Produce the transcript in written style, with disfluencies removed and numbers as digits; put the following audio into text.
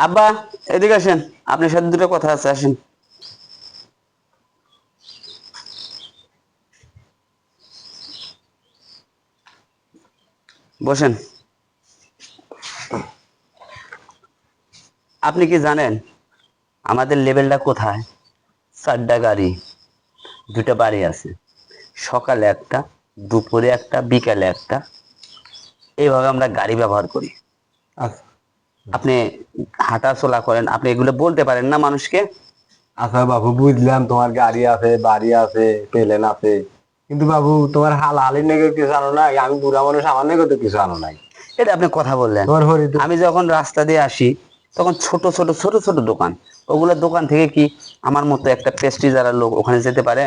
আব্বা, এদিকে আসেন, আপনার সাথে দুটো কথা আছে, আসেন বসেন। আপনি কি জানেন আমাদের লেভেলটা কোথায়? 4টা গাড়ি, 2টা বাড়ি আছে, সকালে একটা, দুপুরে একটা, বিকালে একটা, এইভাবে আমরা গাড়ি ব্যবহার করি। আচ্ছা আপনি হাঁটা চলা করেন, আপনি এগুলো বলতে পারেন না মানুষকে? আচ্ছা বাবু, বুঝলাম তোমার গাড়ি আছে, বাড়ি আছে, প্লেন আছে, কিন্তু বাবু তোমার হালির নেগে কিছু আনো নাই? আমি বুড়া মানুষ, আমার নেগে তো কিছু আনো নাই। এটা আপনি কথা বললেন। তোমার হরিতে আমি যখন রাস্তা দিয়ে আসি তখন ছোট ছোট ছোট ছোট দোকান, ওগুলো দোকান থেকে কি আমার মতো একটা পেস্ট্রি যারা লোক ওখানে যেতে পারে?